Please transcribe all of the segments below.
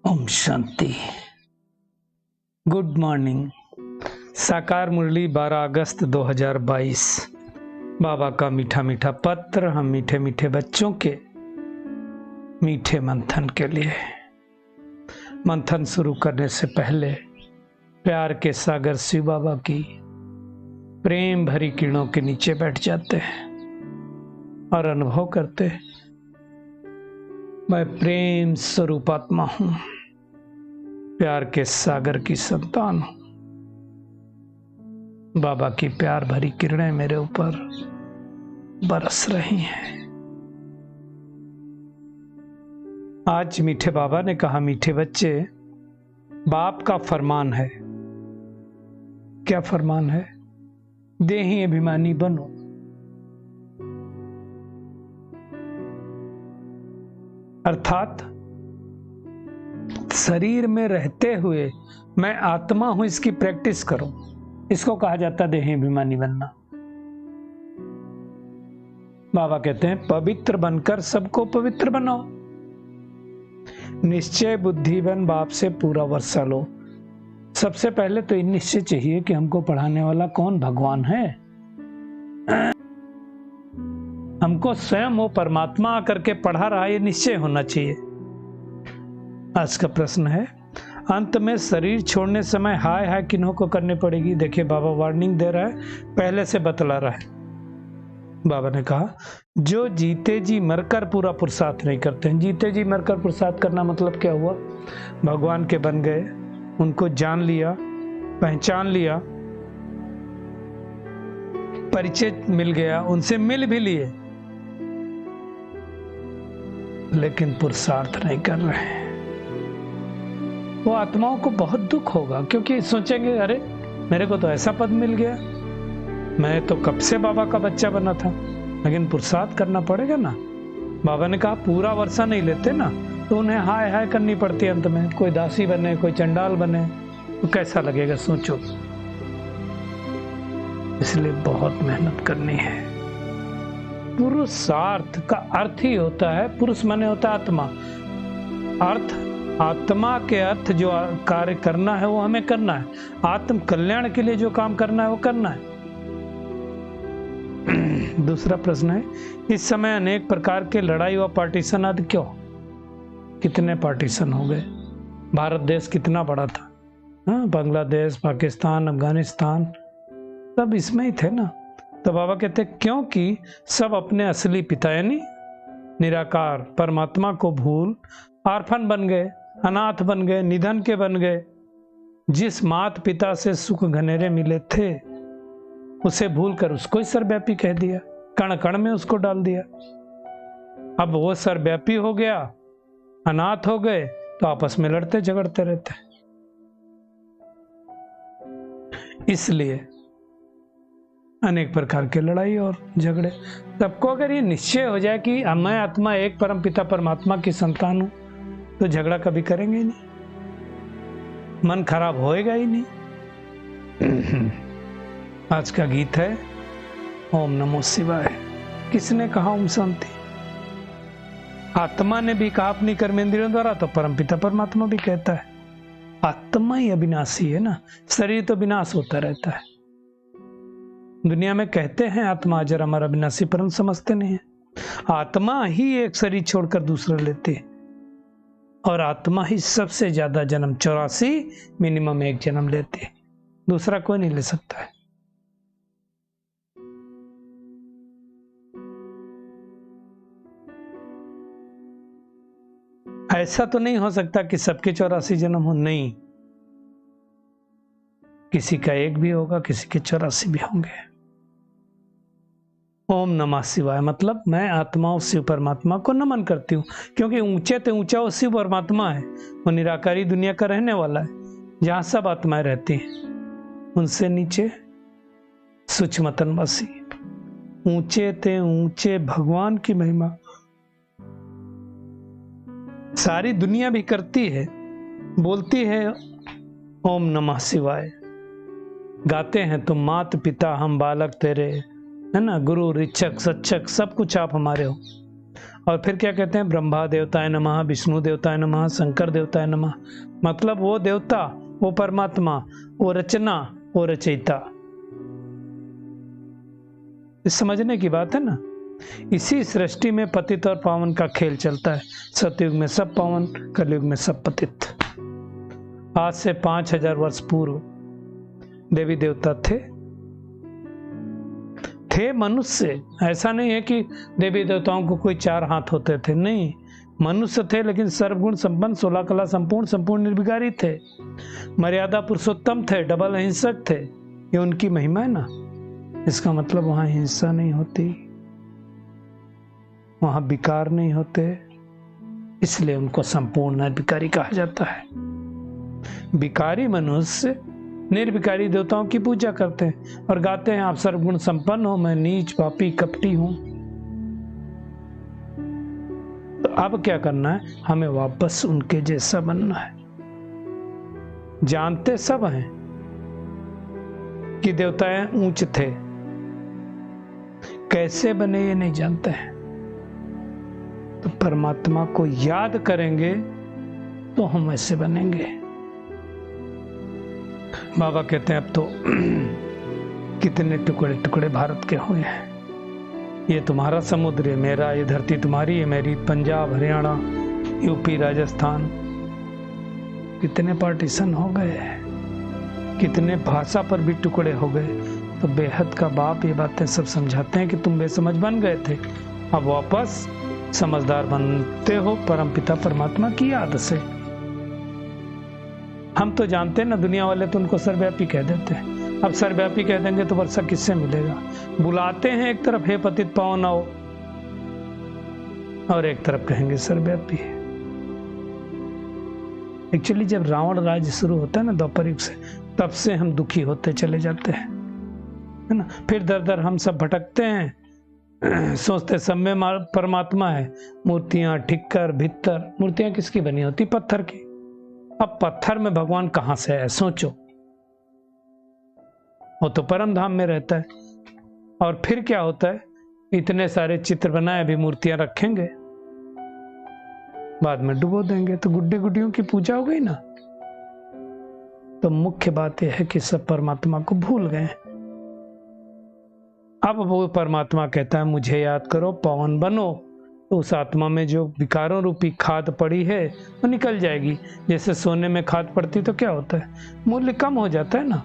Om Shanti. Good morning. साकार मुरली 12 अगस्त 2022। बाबा का मीठा मीठा पत्र हम मीठे मीठे बच्चों के मीठे मंथन के लिए। मंथन शुरू करने से पहले प्यार के सागर शिव बाबा की प्रेम भरी किरणों के नीचे बैठ जाते हैं और अनुभव करते हैं, मैं प्रेम स्वरूप आत्मा हूं, प्यार के सागर की संतान हूं। बाबा की प्यार भरी किरणें मेरे ऊपर बरस रही हैं। आज मीठे बाबा ने कहा, मीठे बच्चे, बाप का फरमान है। क्या फरमान है? देही अभिमानी बनो। अर्थात शरीर में रहते हुए मैं आत्मा हूं, इसकी प्रैक्टिस करो। इसको कहा जाता है देही अभिमानी बनना। बाबा कहते हैं पवित्र बनकर सबको पवित्र बनाओ। निश्चय बुद्धिवन बाप से पूरा वर्षा लो। सबसे पहले तो ये निश्चय चाहिए कि हमको पढ़ाने वाला कौन? भगवान है। हमको स्वयं वो परमात्मा आकर के पढ़ा रहा है, ये निश्चय होना चाहिए। आज का प्रश्न है, अंत में शरीर छोड़ने समय हाय हाय किन्हों को करनी पड़ेगी? देखिए बाबा वार्निंग दे रहा है, पहले से बतला रहा है। बाबा ने कहा जो जीते जी मरकर पूरा पुरुषार्थ नहीं करते हैं। जीते जी मरकर पुरुषार्थ करना मतलब क्या हुआ? भगवान के बन गए, उनको जान लिया, पहचान लिया, परिचय मिल गया, उनसे मिल भी लिए, लेकिन पुरुषार्थ नहीं कर रहे हैं। वो आत्माओं को बहुत दुख होगा, क्योंकि सोचेंगे अरे मेरे को तो ऐसा पद मिल गया, मैं तो कब से बाबा का बच्चा बना था, लेकिन पुरुषार्थ करना पड़ेगा ना। बाबा ने कहा पूरा वर्षा नहीं लेते ना, तो उन्हें हाय हाय करनी पड़ती है। अंत में कोई दासी बने, कोई चंडाल बने, तो कैसा लगेगा सोचो। इसलिए बहुत मेहनत करनी है। पुरुषार्थ का अर्थ ही होता है, पुरुष माने होता है आत्मा। अर्थ, आत्मा के अर्थ जो कार्य करना है वो हमें करना है। आत्म कल्याण के लिए जो काम करना है वो करना है। दूसरा प्रश्न है, इस समय अनेक प्रकार के लड़ाई व पार्टीशन आदि क्यों? कितने पार्टीशन हो गए? भारत देश कितना बड़ा था, बांग्लादेश, पाकिस्तान, अफगानिस्तान सब इसमें ही थे ना। तो बाबा कहते हैं क्योंकि सब अपने असली पिता यानी निराकार परमात्मा को भूल आर्फन बन गए, अनाथ बन गए, निधन के बन गए। जिस मात पिता से सुख घनेरे मिले थे उसे भूलकर उसको ही सर्वव्यापी कह दिया, कण कण में उसको डाल दिया। अब वो सर्वव्यापी हो गया, अनाथ हो गए, तो आपस में लड़ते झगड़ते रहते। इसलिए अनेक प्रकार के लड़ाई और झगड़े। सबको अगर ये निश्चय हो जाए कि मैं आत्मा एक परम पिता परमात्मा की संतान हूं, तो झगड़ा कभी करेंगे ही नहीं, मन खराब होएगा ही नहीं। आज का गीत है ओम नमो शिवाय। किसने कहा ओम शांति? आत्मा ने भी कहा अपनी कर्मेंद्रियों द्वारा, तो परम पिता परमात्मा भी कहता है। आत्मा ही अविनाशी है ना, शरीर तो विनाश होता रहता है। दुनिया में कहते हैं आत्मा अजर अमर अविनाशी, परंतु समझते नहीं है। आत्मा ही एक शरीर छोड़कर दूसरा लेते है, और आत्मा ही सबसे ज्यादा जन्म 84 मिनिमम एक जन्म लेते है, दूसरा कोई नहीं ले सकता है। ऐसा तो नहीं हो सकता कि सबके 84 जन्म हो, नहीं, किसी का एक भी होगा, किसी के 84 भी होंगे। ओम नमः शिवाय मतलब मैं आत्माओं शिव परमात्मा को नमन करती हूँ, क्योंकि ऊंचे ते ऊंचा वो शिव परमात्मा है। वो निराकारी दुनिया का रहने वाला है, जहां सब आत्माएं रहती हैं। उनसे नीचे सूक्ष्मतनवासी, ऊंचे ते ऊंचे भगवान की महिमा सारी दुनिया भी करती है, बोलती है ओम नमः शिवाय, गाते हैं तुम मात पिता हम बालक तेरे, है ना, गुरु ऋक्षक सच्चक सब कुछ आप हमारे हो। और फिर क्या कहते हैं, ब्रह्मा देवताय नमः, विष्णु देवताय नमः, शंकर देवताय नमः। मतलब वो देवता, वो परमात्मा, वो रचना, वो रचयिता। इस समझने की बात है ना। इसी सृष्टि में पतित और पावन का खेल चलता है। सतयुग में सब पावन, कलयुग में सब पतित। आज से 5000 वर्ष पूर्व देवी देवता थे मनुष्य। ऐसा नहीं है कि देवी देवताओं को कोई 4 हाथ होते थे, नहीं, मनुष्य थे, लेकिन सर्वगुण संपन्न, 16 कला संपूर्ण निर्विकारी थे, मर्यादा पुरुषोत्तम थे, डबल अहिंसक थे। ये उनकी महिमा है ना। इसका मतलब वहां हिंसा नहीं होती, वहां विकार नहीं होते, इसलिए उनको संपूर्ण निर्विकारी कहा जाता है। विकारी मनुष्य निर्विकारी देवताओं की पूजा करते हैं और गाते हैं, आप सर्वगुण संपन्न हो, मैं नीच पापी कपटी हूं। तो अब क्या करना है, हमें वापस उनके जैसा बनना है। जानते सब हैं कि देवताएं ऊंच थे, कैसे बने ये नहीं जानते हैं। तो परमात्मा को याद करेंगे तो हम ऐसे बनेंगे। बाबा कहते हैं अब तो कितने टुकड़े टुकड़े भारत के हुए हैं। ये तुम्हारा समुद्र है, मेरा, ये धरती तुम्हारी है, मेरी। पंजाब, हरियाणा, यूपी, राजस्थान, कितने पार्टीशन हो गए, कितने भाषा पर भी टुकड़े हो गए। तो बेहद का बाप ये बातें सब समझाते हैं कि तुम बेसमझ बन गए थे, अब वापस समझदार बनते हो परमपिता परमात्मा की याद से। हम तो जानते हैं ना, दुनिया वाले तो उनको सर्वव्यापी कह देते हैं। अब सर्वव्यापी कह देंगे तो वर्षा किससे मिलेगा। बुलाते हैं एक तरफ, हे पतित पावन आओ, और एक तरफ कहेंगे सर्वव्यापी। एक्चुअली जब रावण राज्य शुरू होता है ना द्वापर युग से, तब से हम दुखी होते चले जाते हैं, है ना। फिर दर दर हम सब भटकते हैं, सोचते सब में परमात्मा है। मूर्तियां, ठिक्कर, भित्तर। मूर्तियां किसकी बनी होती? पत्थर की। अब पत्थर में भगवान कहां से है, सोचो। वो तो परम धाम में रहता है। और फिर क्या होता है, इतने सारे चित्र बनाए, अभी मूर्तियां रखेंगे, बाद में डुबो देंगे, तो गुड्डे गुड्डियों की पूजा हो गई ना। तो मुख्य बात यह है कि सब परमात्मा को भूल गए। अब वो परमात्मा कहता है मुझे याद करो, पावन बनो। तो उस आत्मा में जो विकारों रूपी खाद पड़ी है वो निकल जाएगी। जैसे सोने में खाद पड़ती तो क्या होता है, मूल्य कम हो जाता है ना।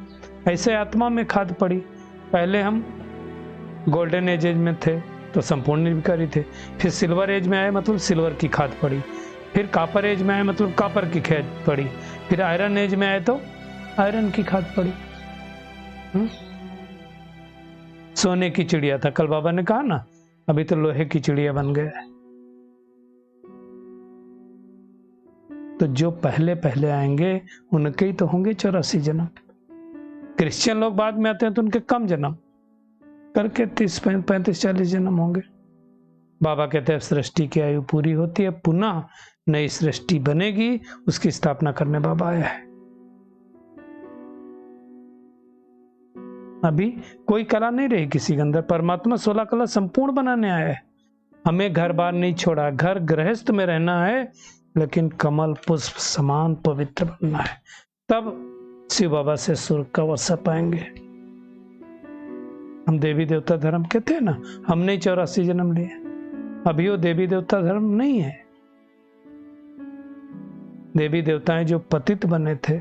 ऐसे आत्मा में खाद पड़ी। पहले हम गोल्डन एज में थे तो संपूर्ण निर्विकारी थे, फिर सिल्वर एज में आए मतलब सिल्वर की खाद पड़ी, फिर कॉपर एज में आए मतलब कॉपर की खाद पड़ी, फिर आयरन एज में आए तो आयरन की खाद पड़ी। सोने की चिड़िया था, कल बाबा ने कहा ना, अभी तो लोहे की चिड़िया बन गए। तो जो पहले पहले आएंगे उनके ही तो होंगे 84 जन्म। क्रिश्चियन लोग बाद में आते हैं तो उनके कम जन्म करके 30, 35, 40 जन्म होंगे। बाबा कहते हैं सृष्टि की आयु पूरी होती है, पुनः नई सृष्टि बनेगी, उसकी स्थापना करने बाबा आया है। अभी कोई कला नहीं रही किसी के अंदर। परमात्मा 16 कला संपूर्ण बनाने आया है। हमें घर बार नहीं छोड़ा, घर गृहस्थ में रहना है, लेकिन कमल पुष्प समान पवित्र बनना है। तब शिव बाबा से स्वर्ग का अवसर पाएंगे। हम देवी देवता धर्म कहते हैं ना, हमने 84 जन्म लिए। अभी वो देवी देवता धर्म नहीं है। देवी देवताएं जो पतित बने थे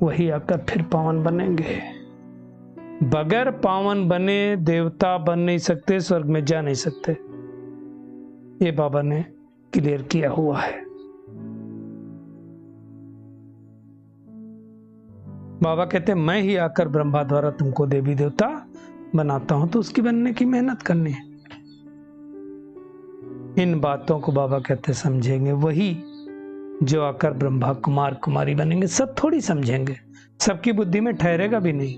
वही आकर फिर पावन बनेंगे। बगैर पावन बने देवता बन नहीं सकते, स्वर्ग में जा नहीं सकते। ये बाबा ने क्लियर किया हुआ है। बाबा कहते हैं मैं ही आकर ब्रह्मा द्वारा तुमको देवी देवता बनाता हूं, तो उसकी बनने की मेहनत करनी है। इन बातों को बाबा कहते समझेंगे वही जो आकर ब्रह्मा कुमार कुमारी बनेंगे। सब थोड़ी समझेंगे, सबकी बुद्धि में ठहरेगा भी नहीं।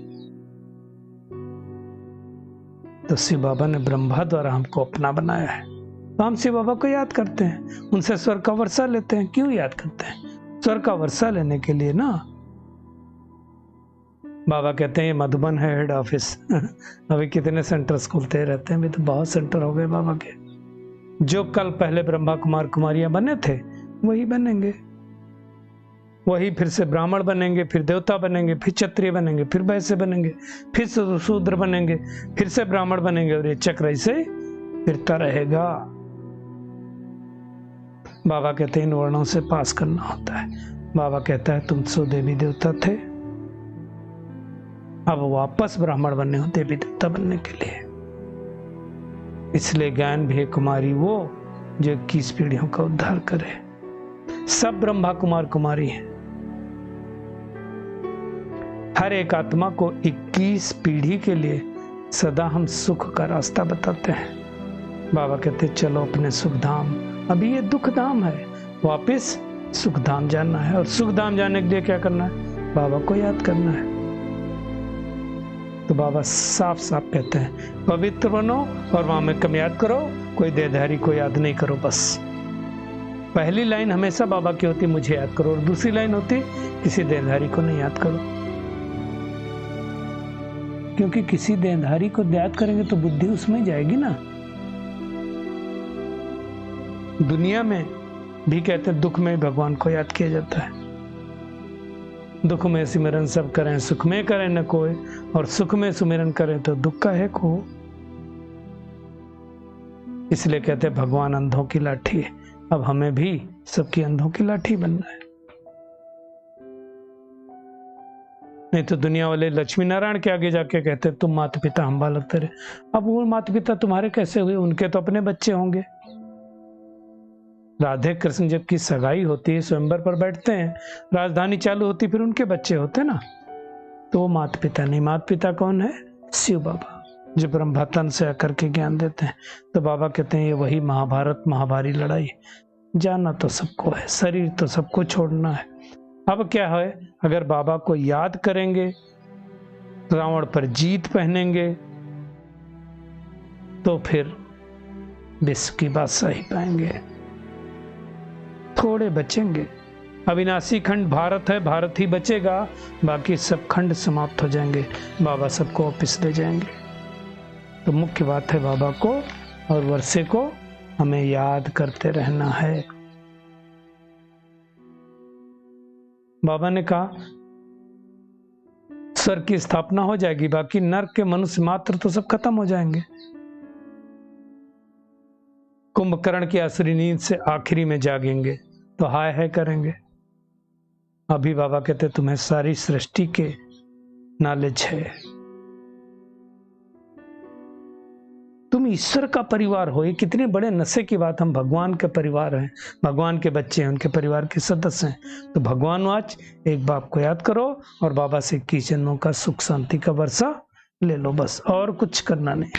तो शिव बाबा ने ब्रह्मा द्वारा हमको अपना बनाया है, तो हम शिव बाबा को याद करते हैं, उनसे स्वर्ग का वर्षा लेते हैं। क्यों याद करते हैं? स्वर्ग का वर्षा लेने के लिए ना। बाबा कहते हैं ये मधुबन है हेड ऑफिस। अभी कितने सेंटर्स खुलते रहते हैं, अभी तो बहुत सेंटर हो गए बाबा के। जो कल पहले ब्रह्मा कुमार कुमारियां बने थे वही बनेंगे, वही फिर से ब्राह्मण बनेंगे, फिर देवता बनेंगे, फिर क्षत्रिय बनेंगे, फिर वैश्य बनेंगे, फिर से शूद्र बनेंगे, फिर से ब्राह्मण बनेंगे, और ये चक्र ऐसे फिरता रहेगा। बाबा कहते हैं इन वर्णों से पास करना होता है। बाबा कहता है तुम सो देवी देवता थे, अब वापस ब्राह्मण बने हो देवी देवता बनने के लिए। इसलिए ज्ञान भी है कुमारी वो जो 21 पीढ़ियों का उद्धार करे। सब ब्रह्मा कुमार कुमारी हैं। हर एक आत्मा को 21 पीढ़ी के लिए सदा हम सुख का रास्ता बताते हैं। बाबा कहते चलो अपने सुख धाम, अभी ये दुख धाम है, वापस सुख धाम जाना है। और सुख धाम जाने के लिए क्या करना है? बाबा को याद करना है। तो बाबा साफ साफ कहते हैं पवित्र बनो और वहां में कम याद करो, कोई देहधारी को याद नहीं करो। बस पहली लाइन हमेशा बाबा की होती मुझे याद करो, और दूसरी लाइन होती किसी देहधारी को नहीं याद करो। क्योंकि किसी देहधारी को याद करेंगे तो बुद्धि उसमें जाएगी ना। दुनिया में भी कहते हैं दुख में भगवान को याद किया जाता है। दुख में सिमरन सब करें, सुख में करें न कोई, और सुख में सुमिरन करें तो दुख का है को। इसलिए कहते हैं भगवान अंधों की लाठी है। अब हमें भी सबकी अंधों की लाठी बनना है। नहीं तो दुनिया वाले लक्ष्मी नारायण के आगे जाके कहते तुम माता पिता हम बालक तेरे। अब वो माता पिता तुम्हारे कैसे हुए? उनके तो अपने बच्चे होंगे। राधे कृष्ण जब की सगाई होती है, स्वयंवर पर बैठते हैं, राजधानी चालू होती, फिर उनके बच्चे होते ना, तो वो माता पिता नहीं। माता पिता कौन है? शिव बाबा, जो ब्रह्मा तन से आकर के ज्ञान देते हैं। तो बाबा कहते हैं ये वही महाभारत महाभारी लड़ाई। जाना तो सबको है, शरीर तो सबको छोड़ना है। अब क्या है, अगर बाबा को याद करेंगे, रावण पर जीत पहनेंगे, तो फिर विश्व की बादशाही पाएंगे। थोड़े बचेंगे। अविनाशी खंड भारत है, भारत ही बचेगा, बाकी सब खंड समाप्त हो जाएंगे। बाबा सबको वापिस ले जाएंगे। तो मुख्य बात है बाबा को और वर्षे को हमें याद करते रहना है। बाबा ने कहा स्वर्ग की स्थापना हो जाएगी, बाकी नरक के मनुष्य मात्र तो सब खत्म हो जाएंगे। कुंभकर्ण की असली नींद से आखिरी में जागेंगे तो हाय है करेंगे। अभी बाबा कहते तुम्हें सारी सृष्टि के नॉलेज है, तुम ईश्वर का परिवार हो। ये कितने बड़े नशे की बात। हम भगवान के परिवार हैं, भगवान के बच्चे हैं, उनके परिवार के सदस्य हैं। तो भगवान आज एक बाप को याद करो और बाबा से 21 जन्मों का सुख शांति का वर्षा ले लो, बस और कुछ करना नहीं।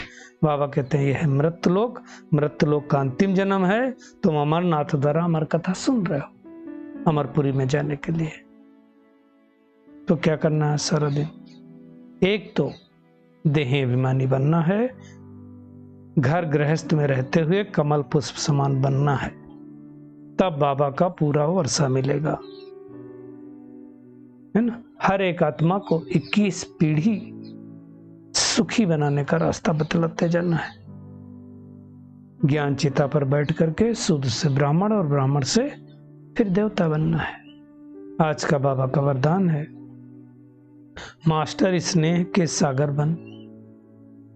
बाबा कहते हैं यह है मृत्यलोक, मृत्यलोक का अंतिम जन्म है। तुम अमरनाथ द्वारा अमर कथा सुन रहे हो अमरपुरी में जाने के लिए। तो क्या करना है सारा दिन? एक तो देह अभिमानी बनना है, घर गृहस्थ में रहते हुए कमल पुष्प समान बनना है, तब बाबा का पूरा वर्षा मिलेगा, है ना। हर एक आत्मा को 21 पीढ़ी सुखी बनाने का रास्ता बतलाते जाना है। ज्ञान चिता पर बैठ करके शुद्ध से ब्राह्मण और ब्राह्मण से फिर देवता बनना है। आज का बाबा का वरदान है मास्टर स्नेह के सागर बन,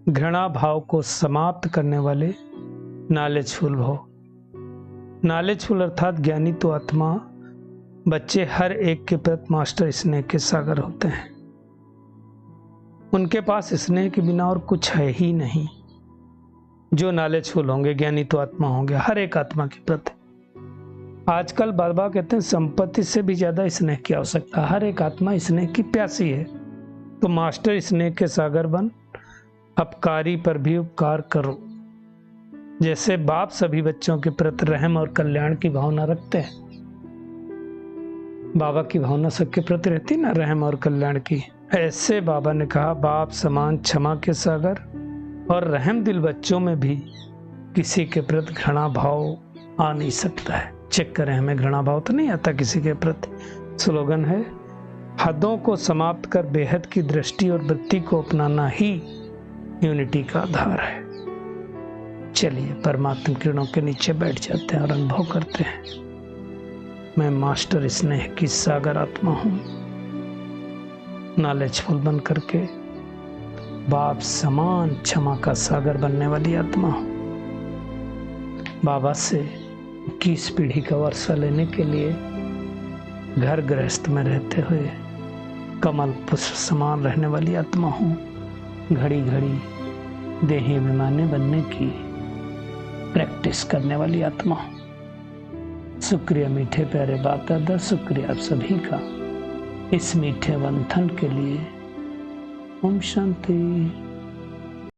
घृणा भाव को समाप्त करने वाले नॉलेजफुल भव। नॉलेजफुल अर्थात ज्ञानी तो आत्मा, बच्चे हर एक के प्रति मास्टर स्नेह के सागर होते हैं। उनके पास स्नेह के बिना और कुछ है ही नहीं। जो नॉलेजफुल होंगे, ज्ञानी तो आत्मा होंगे हर एक आत्मा के प्रति। आजकल बाबा कहते हैं संपत्ति से भी ज्यादा स्नेह की आवश्यकता। हर एक आत्मा स्नेह की प्यासी है। तो मास्टर स्नेह के सागर बन, अपकारी पर भी उपकार करो। जैसे बाप सभी बच्चों के प्रति रहम और कल्याण की भावना रखते हैं, बाबा की भावना सबके प्रति रहती ना, रहम और कल्याण की। ऐसे बाबा ने कहा बाप समान क्षमा के सागर, और रहम दिल बच्चों में भी किसी के प्रति घृणा भाव आ नहीं सकता है। चेक करें, हमें घृणा भाव तो नहीं आता किसी के प्रति। स्लोगन है हदों को समाप्त कर बेहद की दृष्टि और वृत्ति को अपनाना ही यूनिटी का आधार है। चलिए परमात्म किरणों के नीचे बैठ जाते हैं और अनुभव करते हैं। मैं मास्टर स्नेह की सागर आत्मा हूं, नॉलेजफुल बन करके बाप समान क्षमा का सागर बनने वाली आत्मा हूं। बाबा से 21 पीढ़ी का वर्षा लेने के लिए घर गृहस्थ में रहते हुए कमल पुष्प समान रहने वाली आत्मा हूँ। घड़ी घड़ी देही विमाने बनने की प्रैक्टिस करने वाली आत्मा हूँ। शुक्रिया मीठे प्यारे बाप दादा, शुक्रिया आप सभी का इस मीठे मंथन के लिए। ओम शांति।